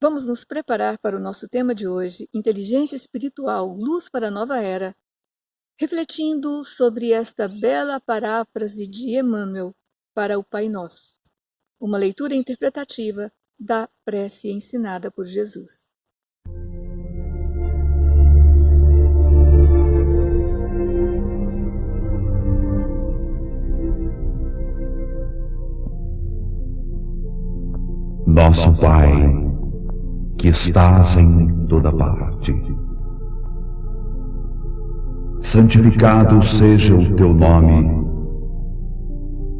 Vamos nos preparar para o nosso tema de hoje, Inteligência Espiritual, Luz para a Nova Era, refletindo sobre esta bela paráfrase de Emmanuel para o Pai Nosso, uma leitura interpretativa da prece ensinada por Jesus. Nosso Pai, que estás em toda parte, santificado seja o teu nome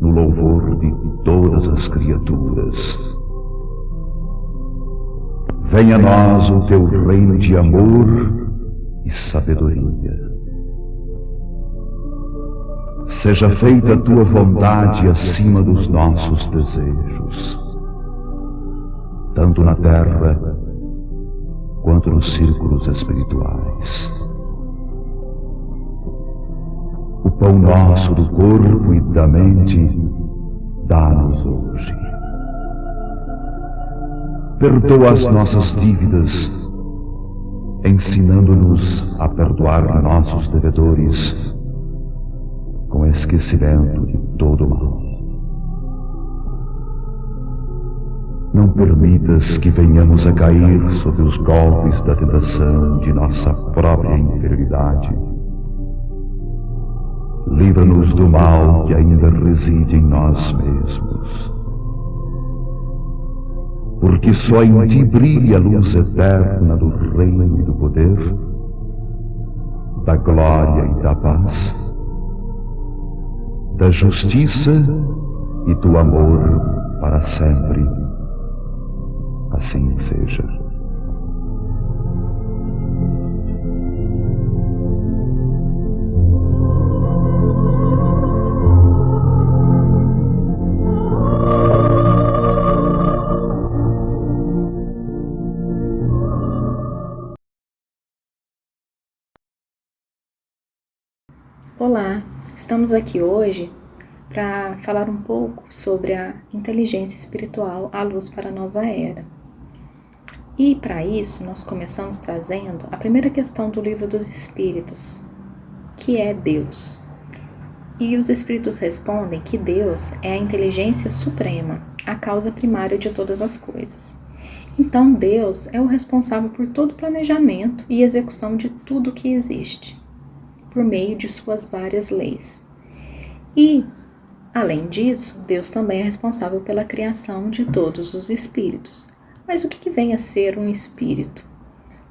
no louvor de todas as criaturas. Venha a nós o teu reino de amor e sabedoria. Seja feita a tua vontade acima dos nossos desejos, tanto na terra quanto nos círculos espirituais. O pão nosso do corpo e da mente dá-nos hoje. Perdoa as nossas dívidas, ensinando-nos a perdoar nossos devedores, com esquecimento de todo o mal. Não permitas que venhamos a cair sob os golpes da tentação de nossa própria inferioridade. Livra-nos do mal que ainda reside em nós mesmos. Porque só em ti brilha a luz eterna do reino e do poder, da glória e da paz, da justiça e do amor para sempre. Assim seja. Olá, estamos aqui hoje para falar um pouco sobre a inteligência espiritual, a luz para a nova era. E para isso nós começamos trazendo a primeira questão do Livro dos Espíritos, que é Deus. E os Espíritos respondem que Deus é a inteligência suprema, a causa primária de todas as coisas. Então Deus é o responsável por todo o planejamento e execução de tudo o que existe, por meio de suas várias leis. E, além disso, Deus também é responsável pela criação de todos os espíritos. Mas o que vem a ser um espírito?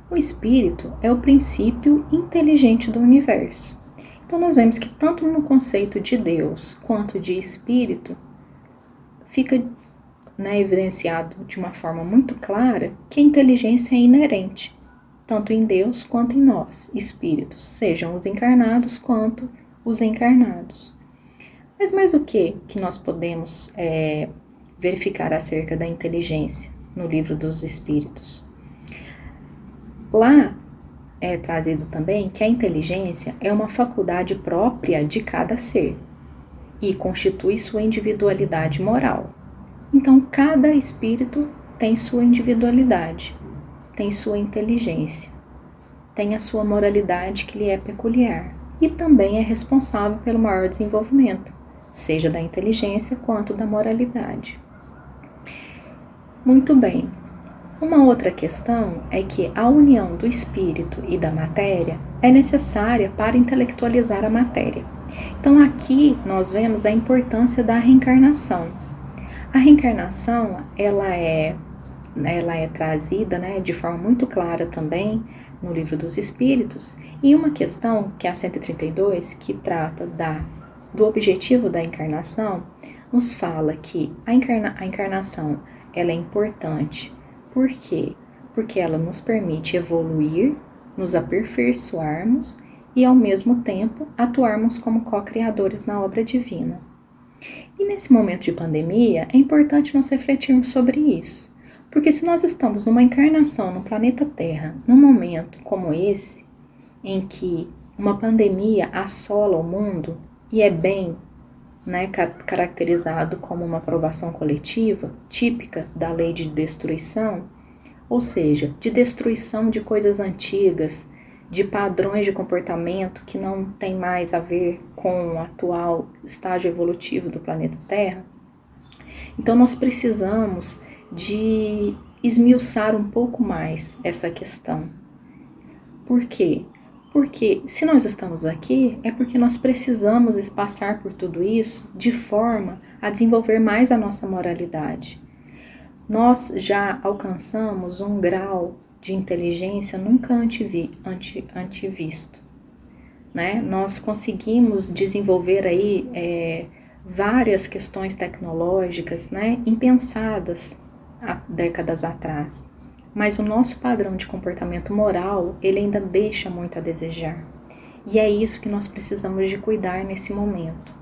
O espírito é o princípio inteligente do universo. Então nós vemos que tanto no conceito de Deus quanto de espírito fica evidenciado de uma forma muito clara que a inteligência é inerente, tanto em Deus quanto em nós, espíritos, sejam os encarnados quanto os encarnados. Mas mais o que nós podemos verificar acerca da inteligência no Livro dos Espíritos? Lá é trazido também que a inteligência é uma faculdade própria de cada ser e constitui sua individualidade moral. Então, cada espírito tem sua individualidade, tem sua inteligência, tem a sua moralidade que lhe é peculiar e também é responsável pelo maior desenvolvimento, seja da inteligência quanto da moralidade. Muito bem. Uma outra questão é que a união do espírito e da matéria é necessária para intelectualizar a matéria. Então aqui nós vemos a importância da reencarnação. A reencarnação ela é trazida de forma muito clara também no Livro dos Espíritos, e uma questão que é a 132, que trata do objetivo da encarnação, nos fala que a encarnação ela é importante. Por quê? Porque ela nos permite evoluir, nos aperfeiçoarmos e, ao mesmo tempo, atuarmos como co-criadores na obra divina. E nesse momento de pandemia, é importante nós refletirmos sobre isso. Porque se nós estamos numa encarnação no planeta Terra, num momento como esse, em que uma pandemia assola o mundo e é bem caracterizado como uma provação coletiva, típica da lei de destruição, ou seja, de destruição de coisas antigas, de padrões de comportamento que não tem mais a ver com o atual estágio evolutivo do planeta Terra. Então nós precisamos de esmiuçar um pouco mais essa questão. Por quê? Porque se nós estamos aqui, é porque nós precisamos passar por tudo isso de forma a desenvolver mais a nossa moralidade. Nós já alcançamos um grau de inteligência nunca antevisto, né? Nós conseguimos desenvolver aí várias questões tecnológicas, né, impensadas há décadas atrás. Mas o nosso padrão de comportamento moral, ele ainda deixa muito a desejar. E é isso que nós precisamos de cuidar nesse momento.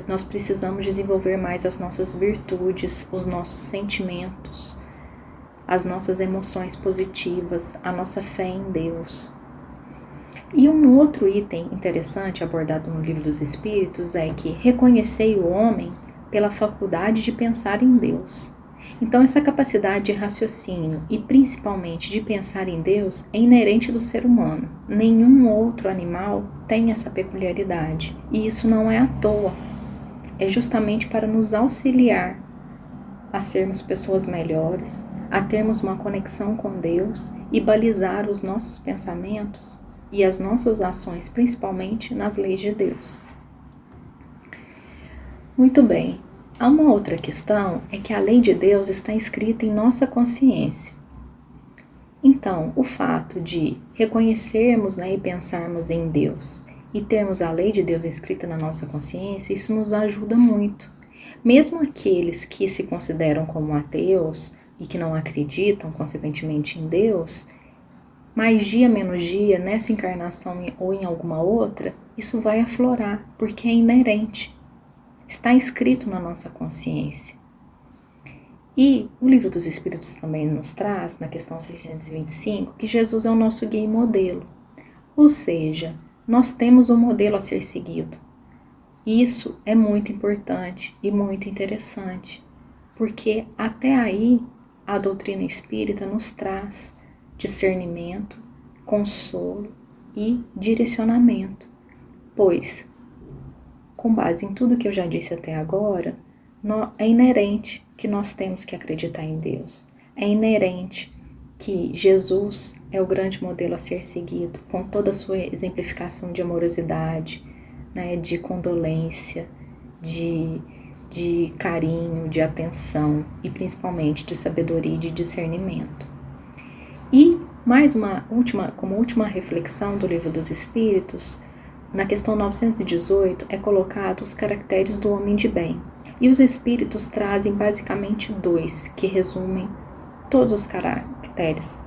Nós precisamos desenvolver mais as nossas virtudes, os nossos sentimentos, as nossas emoções positivas, a nossa fé em Deus. E um outro item interessante abordado no Livro dos Espíritos é que reconhecei o homem pela faculdade de pensar em Deus. Então essa capacidade de raciocínio e principalmente de pensar em Deus é inerente do ser humano. Nenhum outro animal tem essa peculiaridade e isso não é à toa. É justamente para nos auxiliar a sermos pessoas melhores, a termos uma conexão com Deus e balizar os nossos pensamentos e as nossas ações, principalmente nas leis de Deus. Muito bem. Há uma outra questão, é que a lei de Deus está escrita em nossa consciência. Então, o fato de reconhecermos, né, e pensarmos em Deus e termos a lei de Deus escrita na nossa consciência, isso nos ajuda muito. Mesmo aqueles que se consideram como ateus e que não acreditam, consequentemente, em Deus, mais dia menos dia, nessa encarnação ou em alguma outra, isso vai aflorar, porque é inerente. Está escrito na nossa consciência. E o Livro dos Espíritos também nos traz, na questão 625, que Jesus é o nosso guia e modelo. Ou seja, nós temos um modelo a ser seguido. Isso é muito importante e muito interessante, porque até aí a doutrina espírita nos traz discernimento, consolo e direcionamento, pois, com base em tudo que eu já disse até agora, é inerente que nós temos que acreditar em Deus. É inerente que Jesus é o grande modelo a ser seguido, com toda a sua exemplificação de amorosidade, né, de condolência, de carinho, de atenção e principalmente de sabedoria e de discernimento. E como última reflexão do Livro dos Espíritos, na questão 918 é colocado os caracteres do homem de bem. E os Espíritos trazem basicamente 2, que resumem todos os caracteres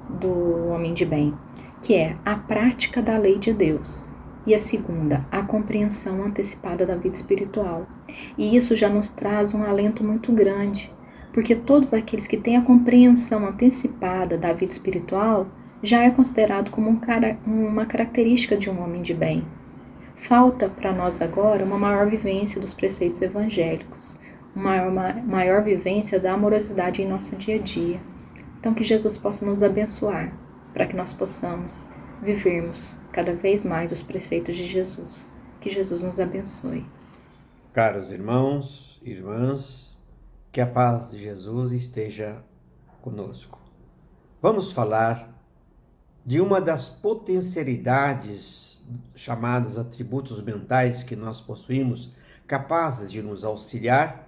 do homem de bem, que é a prática da lei de Deus. E a segunda, a compreensão antecipada da vida espiritual. E isso já nos traz um alento muito grande, porque todos aqueles que têm a compreensão antecipada da vida espiritual já é considerado como uma característica de um homem de bem. Falta para nós agora uma maior vivência dos preceitos evangélicos, uma maior vivência da amorosidade em nosso dia a dia. Então que Jesus possa nos abençoar, para que nós possamos vivermos cada vez mais os preceitos de Jesus. Que Jesus nos abençoe. Caros irmãos, irmãs, que a paz de Jesus esteja conosco. Vamos falar de uma das potencialidades chamadas atributos mentais que nós possuímos, capazes de nos auxiliar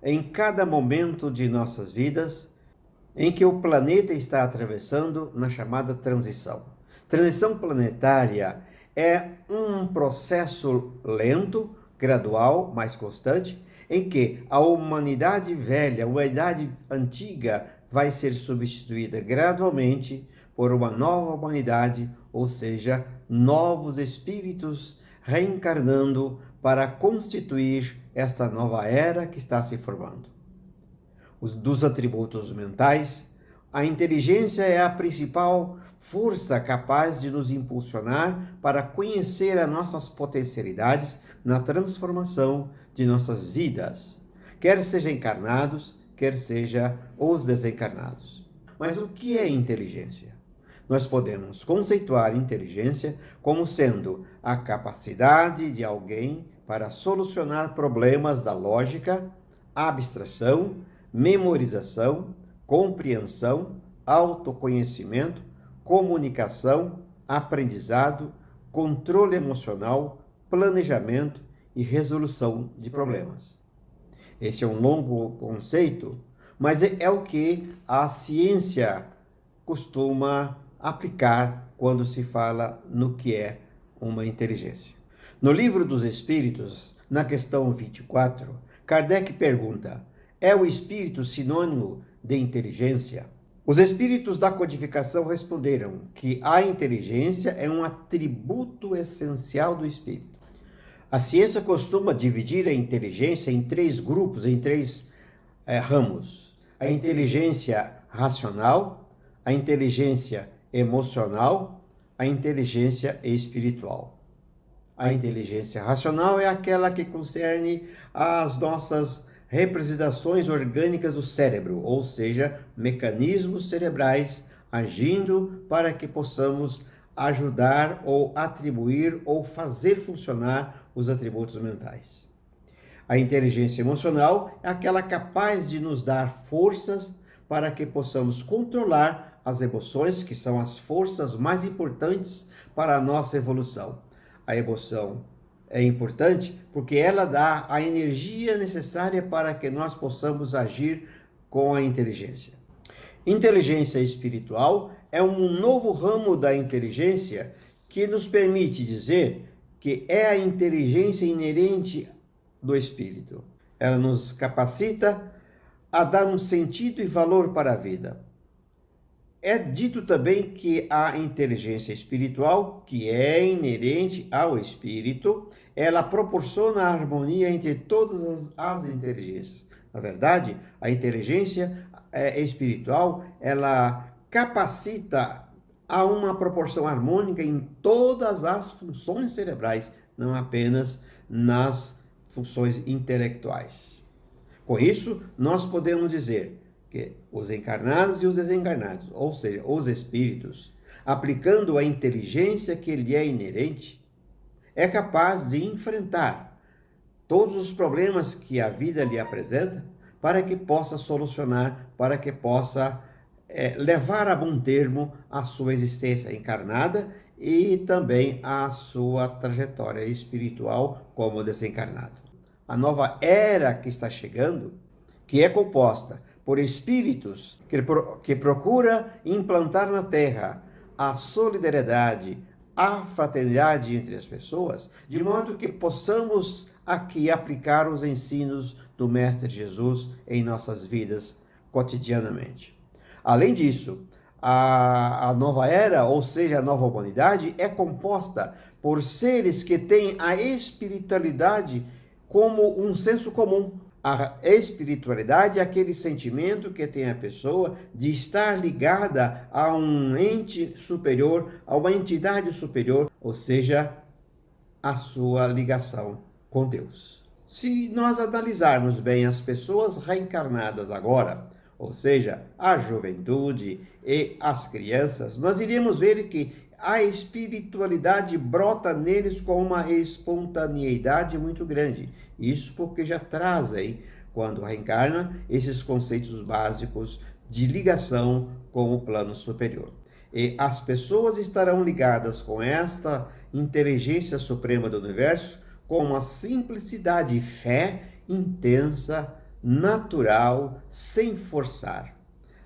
em cada momento de nossas vidas em que o planeta está atravessando na chamada transição. Transição planetária é um processo lento, gradual, mas constante, em que a humanidade velha, a humanidade antiga, vai ser substituída gradualmente por uma nova humanidade, ou seja, novos espíritos reencarnando para constituir esta nova era que está se formando. Dos atributos mentais, a inteligência é a principal força capaz de nos impulsionar para conhecer as nossas potencialidades na transformação de nossas vidas, quer sejam encarnados, quer sejam os desencarnados. Mas o que é inteligência? Nós podemos conceituar inteligência como sendo a capacidade de alguém para solucionar problemas da lógica, abstração, memorização, compreensão, autoconhecimento, comunicação, aprendizado, controle emocional, planejamento e resolução de problemas. Esse é um longo conceito, mas é o que a ciência costuma aplicar quando se fala no que é uma inteligência. No Livro dos Espíritos, na questão 24, Kardec pergunta: é o espírito sinônimo de inteligência? Os espíritos da codificação responderam que a inteligência é um atributo essencial do espírito. A ciência costuma dividir a inteligência em 3 grupos, em 3 ramos: a inteligência racional, a inteligência emocional, a inteligência espiritual. A inteligência racional é aquela que concerne as nossas representações orgânicas do cérebro, ou seja, mecanismos cerebrais agindo para que possamos ajudar ou atribuir ou fazer funcionar os atributos mentais. A inteligência emocional é aquela capaz de nos dar forças para que possamos controlar as emoções, que são as forças mais importantes para a nossa evolução. A emoção é importante porque ela dá a energia necessária para que nós possamos agir com a inteligência. Inteligência espiritual é um novo ramo da inteligência que nos permite dizer que é a inteligência inerente do espírito. Ela nos capacita a dar um sentido e valor para a vida. É dito também que a inteligência espiritual, que é inerente ao espírito, ela proporciona a harmonia entre todas as inteligências. Na verdade, a inteligência espiritual, ela capacita a uma proporção harmônica em todas as funções cerebrais, não apenas nas funções intelectuais. Com isso, nós podemos dizer que os encarnados e os desencarnados, ou seja, os espíritos, aplicando a inteligência que lhe é inerente, é capaz de enfrentar todos os problemas que a vida lhe apresenta para que possa solucionar, para que possa levar a bom termo a sua existência encarnada e também a sua trajetória espiritual como desencarnado. A nova era que está chegando, que é composta por espíritos que procura implantar na Terra a solidariedade, a fraternidade entre as pessoas, de modo que possamos aqui aplicar os ensinos do Mestre Jesus em nossas vidas cotidianamente. Além disso, a nova era, ou seja, a nova humanidade, é composta por seres que têm a espiritualidade como um senso comum. A espiritualidade é aquele sentimento que tem a pessoa de estar ligada a um ente superior, a uma entidade superior, ou seja, a sua ligação com Deus. Se nós analisarmos bem as pessoas reencarnadas agora, ou seja, a juventude e as crianças, nós iremos ver que a espiritualidade brota neles com uma espontaneidade muito grande. Isso porque já trazem, quando reencarnam, esses conceitos básicos de ligação com o plano superior. E as pessoas estarão ligadas com esta inteligência suprema do universo com uma simplicidade e fé intensa, natural, sem forçar.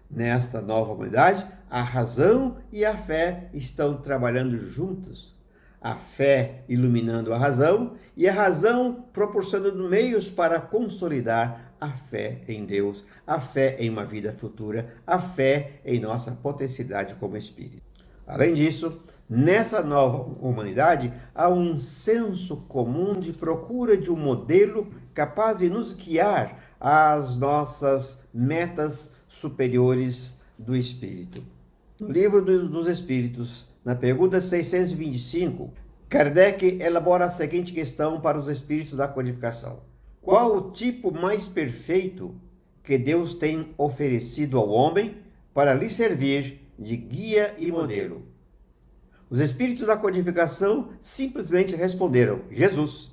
Nesta nova humanidade, a razão e a fé estão trabalhando juntos. A fé iluminando a razão e a razão proporcionando meios para consolidar a fé em Deus, a fé em uma vida futura, a fé em nossa potencialidade como espírito. Além disso, nessa nova humanidade, há um senso comum de procura de um modelo capaz de nos guiar às nossas metas superiores do espírito. No Livro dos Espíritos, na pergunta 625, Kardec elabora a seguinte questão para os espíritos da codificação: qual o tipo mais perfeito que Deus tem oferecido ao homem para lhe servir de guia e modelo. Os espíritos da codificação simplesmente responderam: Jesus.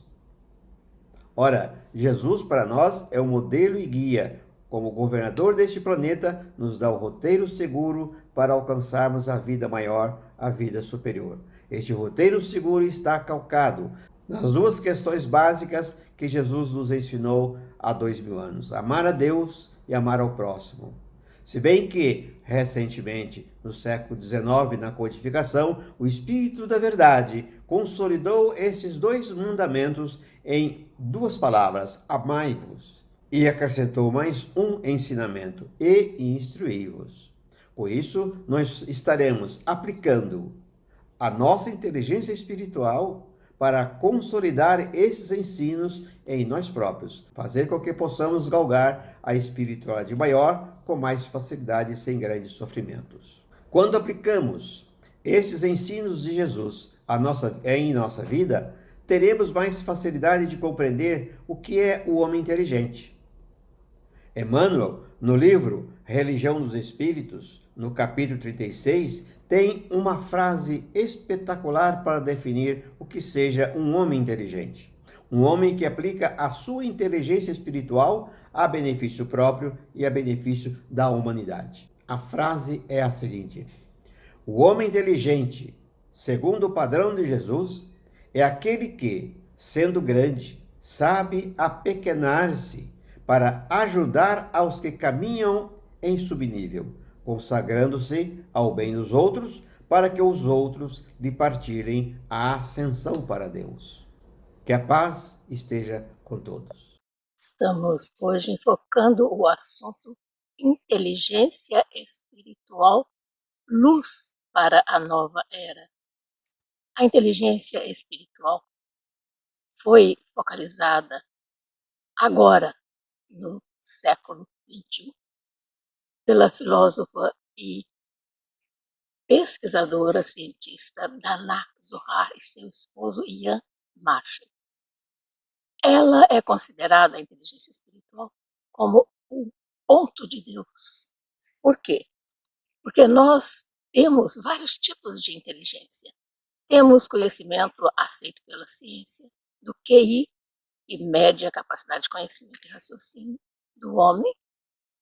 Ora, Jesus para nós é o modelo e guia. Como governador deste planeta, nos dá o roteiro seguro para alcançarmos a vida maior, a vida superior. Este roteiro seguro está calcado nas duas questões básicas que Jesus nos ensinou há 2000 anos: amar a Deus e amar ao próximo. Se bem que, recentemente, no século XIX, na codificação, o Espírito da Verdade consolidou esses dois mandamentos em duas palavras: amai-vos, e acrescentou mais um ensinamento: e instruí-vos. Com isso, nós estaremos aplicando a nossa inteligência espiritual para consolidar esses ensinos em nós próprios, fazer com que possamos galgar a espiritualidade maior com mais facilidade e sem grandes sofrimentos. Quando aplicamos esses ensinos de Jesus em nossa vida, teremos mais facilidade de compreender o que é o homem inteligente. Emmanuel, no livro Religião dos Espíritos, no capítulo 36, tem uma frase espetacular para definir o que seja um homem inteligente. Um homem que aplica a sua inteligência espiritual a benefício próprio e a benefício da humanidade. A frase é a seguinte: o homem inteligente, segundo o padrão de Jesus, é aquele que, sendo grande, sabe apequenar-se para ajudar aos que caminham em subnível, consagrando-se ao bem dos outros, para que os outros lhe partilhem a ascensão para Deus. Que a paz esteja com todos. Estamos hoje focando o assunto inteligência espiritual, luz para a nova era. A inteligência espiritual foi focalizada agora, no século XXI, pela filósofa e pesquisadora cientista Nana Zohar e seu esposo Ian Marshall. Ela é considerada, a inteligência espiritual, como o ponto de Deus. Por quê? Porque nós temos vários tipos de inteligência. Temos conhecimento aceito pela ciência, do QI, que mede a capacidade de conhecimento e raciocínio do homem.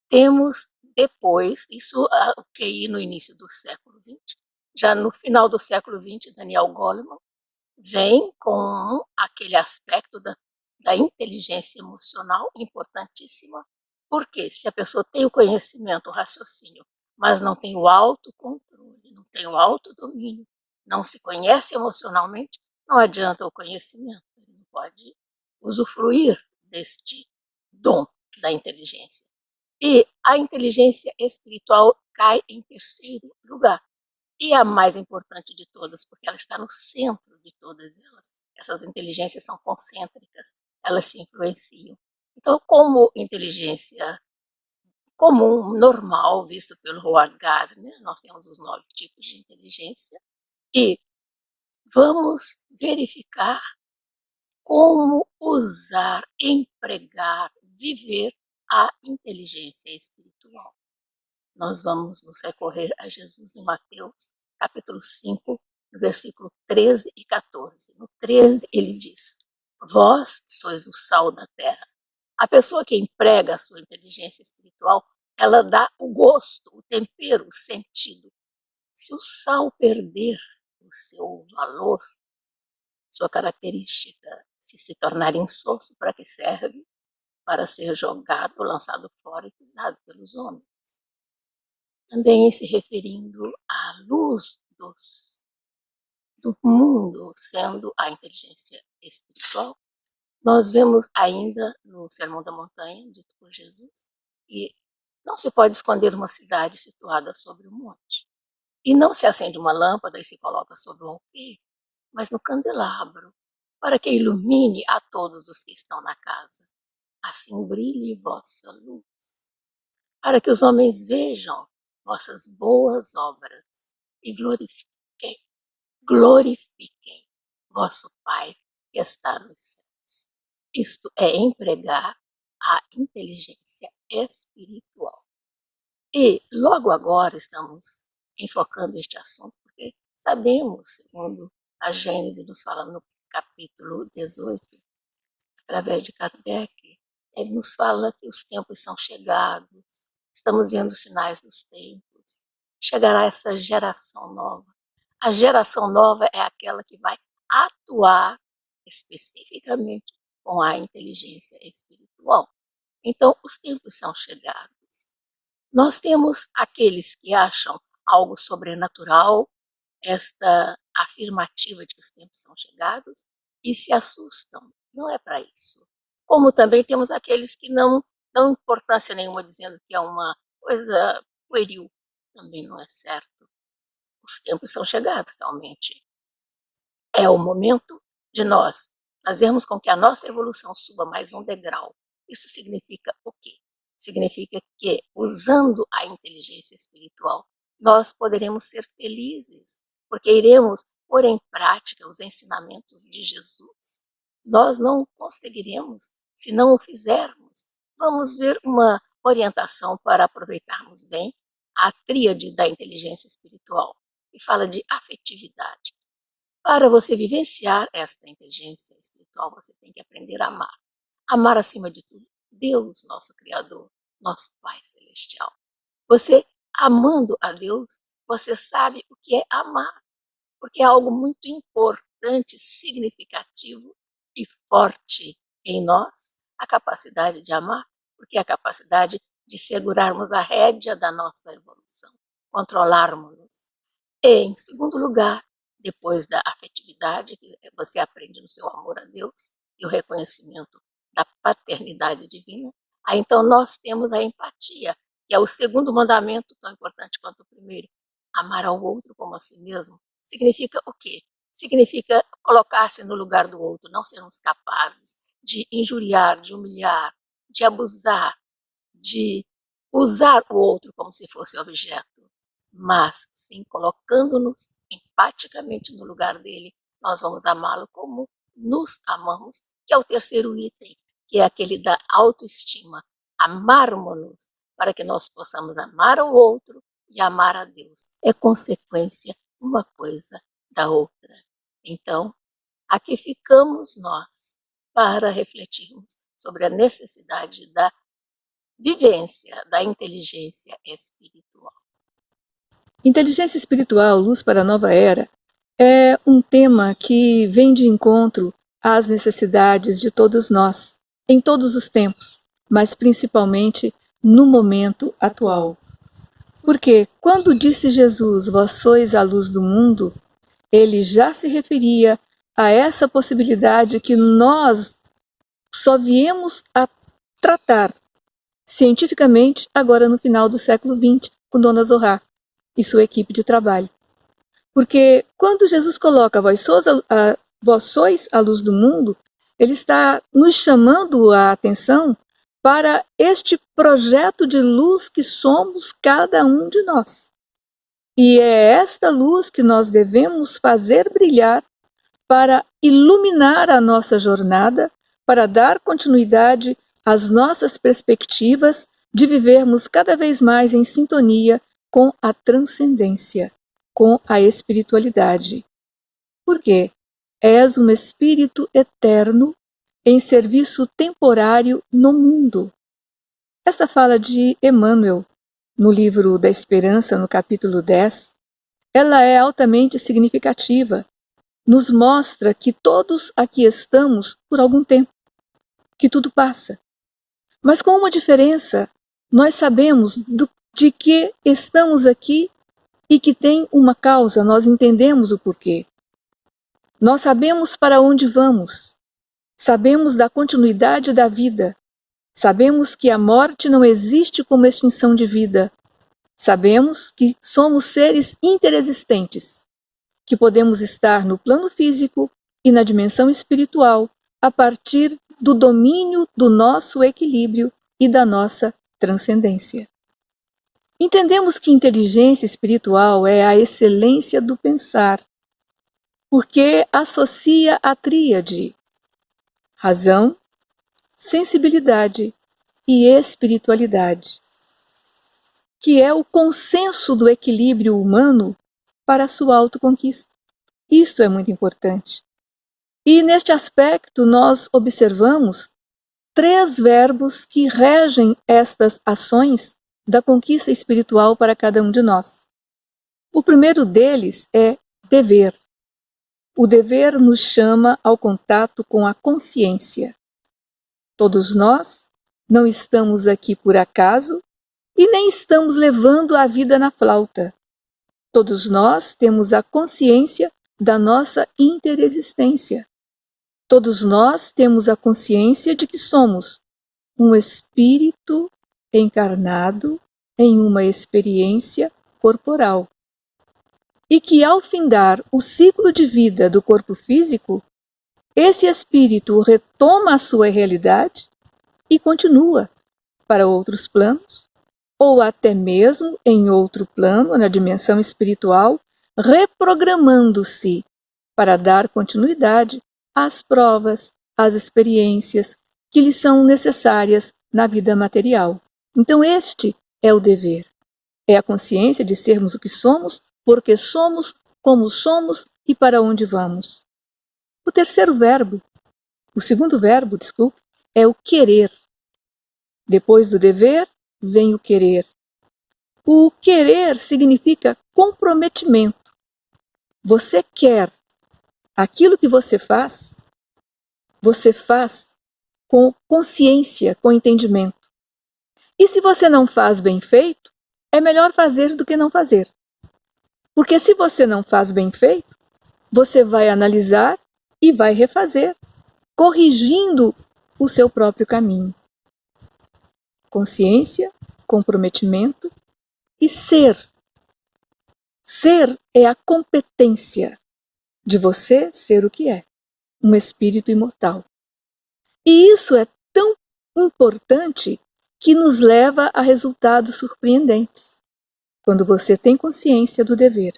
Temos depois, o QI no início do século XX, já no final do século XX, Daniel Goleman vem com aquele aspecto da inteligência emocional importantíssima, porque se a pessoa tem o conhecimento, o raciocínio, mas não tem o autocontrole, não tem o autodomínio, não se conhece emocionalmente, não adianta o conhecimento, ele não pode usufruir deste dom da inteligência. E a inteligência espiritual cai em terceiro lugar. E a mais importante de todas, porque ela está no centro de todas elas. Essas inteligências são concêntricas, elas se influenciam. Então, como inteligência comum, normal, visto pelo Howard Gardner, nós temos os 9 tipos de inteligência, e vamos verificar como usar, empregar, viver a inteligência espiritual. Nós vamos nos recorrer a Jesus em Mateus, capítulo 5, no versículo 13 e 14. No 13, ele diz: vós sois o sal da terra. A pessoa que emprega a sua inteligência espiritual, ela dá o gosto, o tempero, o sentido. Se o sal perder o seu valor, sua característica, se tornar insosso, para que serve? Para ser jogado, lançado fora e pisado pelos homens. Também se referindo à luz do mundo, sendo a inteligência espiritual, nós vemos ainda no Sermão da Montanha, dito por Jesus, que não se pode esconder uma cidade situada sobre um monte. E não se acende uma lâmpada e se coloca sobre um alqueire, mas no candelabro, para que ilumine a todos os que estão na casa. Assim brilhe vossa luz, para que os homens vejam vossas boas obras e glorifiquem vosso Pai que está nos céus. Isto é empregar a inteligência espiritual. E logo agora estamos enfocando este assunto, porque sabemos, segundo a Gênesis nos fala no capítulo 18, através de Kardec, ele nos fala que os tempos são chegados, estamos vendo os sinais dos tempos, chegará essa geração nova. A geração nova é aquela que vai atuar especificamente com a inteligência espiritual. Então, os tempos são chegados. Nós temos aqueles que acham algo sobrenatural, esta afirmativa de que os tempos são chegados, e se assustam. Não é para isso. Como também temos aqueles que não dão importância nenhuma, dizendo que é uma coisa pueril. Também não é certo. Os tempos são chegados, realmente. É o momento de nós fazermos com que a nossa evolução suba mais um degrau. Isso significa o quê? Significa que, usando a inteligência espiritual, nós poderemos ser felizes, porque iremos pôr em prática os ensinamentos de Jesus. Nós não conseguiremos se não o fizermos. Vamos ver uma orientação para aproveitarmos bem a tríade da inteligência espiritual, que fala de afetividade. Para você vivenciar esta inteligência espiritual, você tem que aprender a amar. Amar acima de tudo Deus, nosso Criador, nosso Pai Celestial. Você, amando a Deus, você sabe o que é amar, porque é algo muito importante, significativo e forte em nós, a capacidade de amar, porque é a capacidade de segurarmos a rédea da nossa evolução, controlarmos-nos. E, em segundo lugar, depois da afetividade, que você aprende no seu amor a Deus, e o reconhecimento da paternidade divina, aí então nós temos a empatia, que é o segundo mandamento, tão importante quanto o primeiro. Amar ao outro como a si mesmo. Significa o quê? Significa colocar-se no lugar do outro, não sermos capazes de injuriar, de humilhar, de abusar, de usar o outro como se fosse objeto, mas sim colocando-nos empaticamente no lugar dele, nós vamos amá-lo como nos amamos, que é o terceiro item, que é aquele da autoestima. Amarmos-nos para que nós possamos amar ao outro e amar a Deus. É consequência uma coisa da outra. Então, aqui ficamos nós para refletirmos sobre a necessidade da vivência da inteligência espiritual. Inteligência espiritual, luz para a nova era, é um tema que vem de encontro às necessidades de todos nós, em todos os tempos, mas principalmente no momento atual. Porque quando disse Jesus, vós sois a luz do mundo, ele já se referia a essa possibilidade que nós só viemos a tratar cientificamente agora no final do século XX, com Dona Zohar e sua equipe de trabalho. Porque quando Jesus coloca vós sois a luz do mundo, ele está nos chamando a atenção para este projeto de luz que somos cada um de nós. E é esta luz que nós devemos fazer brilhar para iluminar a nossa jornada, para dar continuidade às nossas perspectivas de vivermos cada vez mais em sintonia com a transcendência, com a espiritualidade. Por quê? És um espírito eterno em serviço temporário no mundo. Esta fala de Emmanuel, no livro da Esperança, no capítulo 10, ela é altamente significativa. Nos mostra que todos aqui estamos por algum tempo, que tudo passa. Mas com uma diferença, nós sabemos de que estamos aqui e que tem uma causa, nós entendemos o porquê. Nós sabemos para onde vamos, sabemos da continuidade da vida, sabemos que a morte não existe como extinção de vida, sabemos que somos seres interexistentes, que podemos estar no plano físico e na dimensão espiritual a partir do domínio do nosso equilíbrio e da nossa transcendência. Entendemos que inteligência espiritual é a excelência do pensar, porque associa a tríade razão, sensibilidade e espiritualidade. que é o consenso do equilíbrio humano para a sua autoconquista. Isto é muito importante. E neste aspecto nós observamos 3 verbos que regem estas ações da conquista espiritual para cada um de nós. O primeiro deles é dever. O dever nos chama ao contato com a consciência. Todos nós não estamos aqui por acaso e nem estamos levando a vida na flauta. Todos nós temos a consciência da nossa interexistência. Todos nós temos a consciência de que somos um espírito encarnado em uma experiência corporal. E que ao findar o ciclo de vida do corpo físico, esse espírito retoma a sua realidade e continua para outros planos, ou até mesmo em outro plano, na dimensão espiritual, reprogramando-se para dar continuidade às provas, às experiências que lhe são necessárias na vida material. Então este é o dever. É a consciência de sermos o que somos, porque somos, como somos e para onde vamos. O segundo verbo, é o querer. Depois do dever, vem o querer. O querer significa comprometimento. Você quer aquilo que você faz com consciência, com entendimento. E se você não faz bem feito, é melhor fazer do que não fazer. Porque se você não faz bem feito, você vai analisar e vai refazer, corrigindo o seu próprio caminho. Consciência, comprometimento e ser. Ser é a competência de você ser o que é, um espírito imortal. E isso é tão importante que nos leva a resultados surpreendentes. Quando você tem consciência do dever,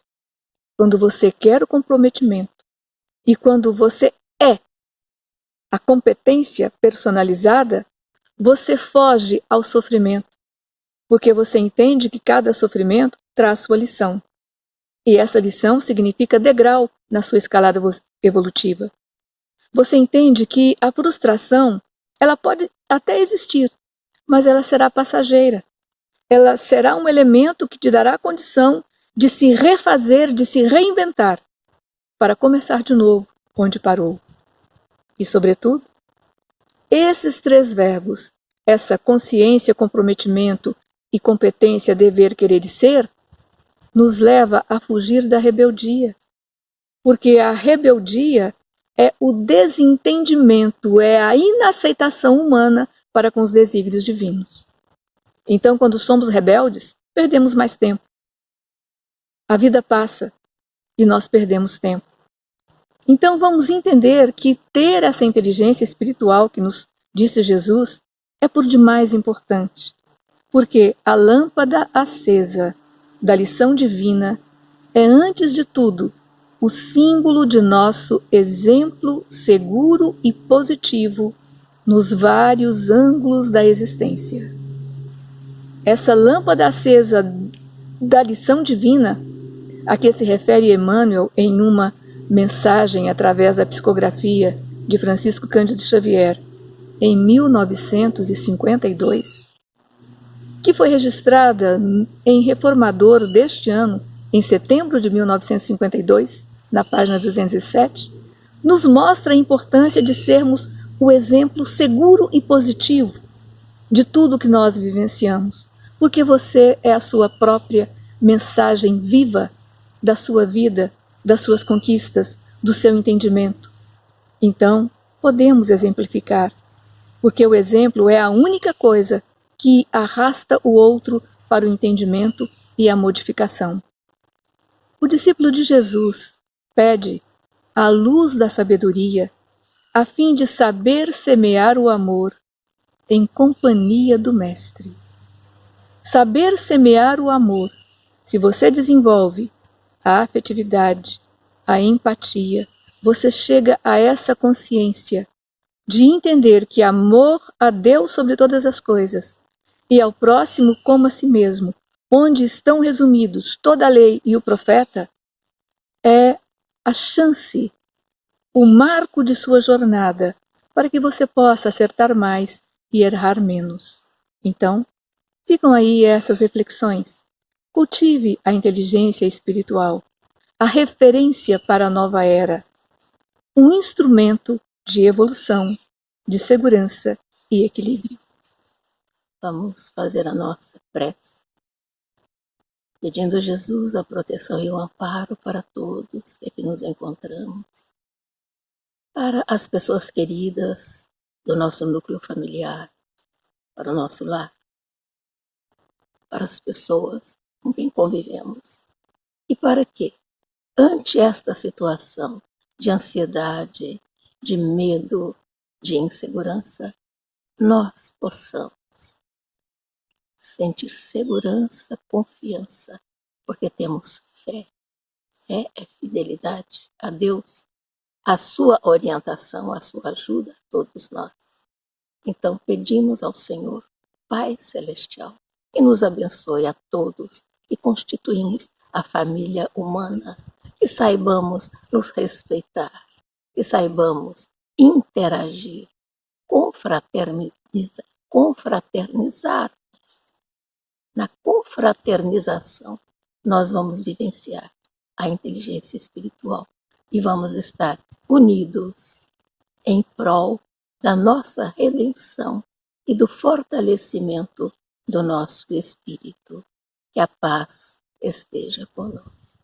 quando você quer o comprometimento e quando você é a competência personalizada, você foge ao sofrimento, porque você entende que cada sofrimento traz sua lição. E essa lição significa degrau na sua escalada evolutiva. Você entende que a frustração, ela pode até existir, mas ela será passageira. Ela será um elemento que te dará a condição de se refazer, de se reinventar, para começar de novo onde parou. E, sobretudo, esses 3 verbos, essa consciência, comprometimento e competência, dever, querer e ser, nos leva a fugir da rebeldia. Porque a rebeldia é o desentendimento, é a inaceitação humana para com os desígnios divinos. Então, quando somos rebeldes, perdemos mais tempo. A vida passa e nós perdemos tempo. Então, vamos entender que ter essa inteligência espiritual que nos disse Jesus é por demais importante. Porque a lâmpada acesa da lição divina é, antes de tudo, o símbolo de nosso exemplo seguro e positivo nos vários ângulos da existência. Essa lâmpada acesa da lição divina, a que se refere Emmanuel em uma mensagem através da psicografia de Francisco Cândido Xavier, em 1952, que foi registrada em Reformador deste ano, em setembro de 1952, na página 207, nos mostra a importância de sermos o exemplo seguro e positivo de tudo que nós vivenciamos, porque você é a sua própria mensagem viva da sua vida, das suas conquistas, do seu entendimento. Então, podemos exemplificar, porque o exemplo é a única coisa que arrasta o outro para o entendimento e a modificação. O discípulo de Jesus pede a luz da sabedoria, a fim de saber semear o amor em companhia do Mestre. Saber semear o amor, se você desenvolve a afetividade, a empatia, você chega a essa consciência de entender que amor a Deus sobre todas as coisas e ao próximo como a si mesmo, onde estão resumidos toda a lei e o profeta, é a chance, o marco de sua jornada, para que você possa acertar mais e errar menos. Então, ficam aí essas reflexões. Cultive a inteligência espiritual, a referência para a nova era, um instrumento de evolução, de segurança e equilíbrio. Vamos fazer a nossa prece, pedindo a Jesus a proteção e o amparo para todos que aqui nos encontramos, para as pessoas queridas do nosso núcleo familiar, para o nosso lar, para as pessoas com quem convivemos. E para que, ante esta situação de ansiedade, de medo, de insegurança, nós possamos sentir segurança, confiança, porque temos fé. Fé é fidelidade a Deus, a sua orientação, a sua ajuda a todos nós. Então pedimos ao Senhor, Pai Celestial, que nos abençoe a todos e constituímos a família humana, que saibamos nos respeitar, que saibamos interagir, confraternizar. Na confraternização, nós vamos vivenciar a inteligência espiritual e vamos estar unidos em prol da nossa redenção e do fortalecimento do nosso espírito. Que a paz esteja conosco.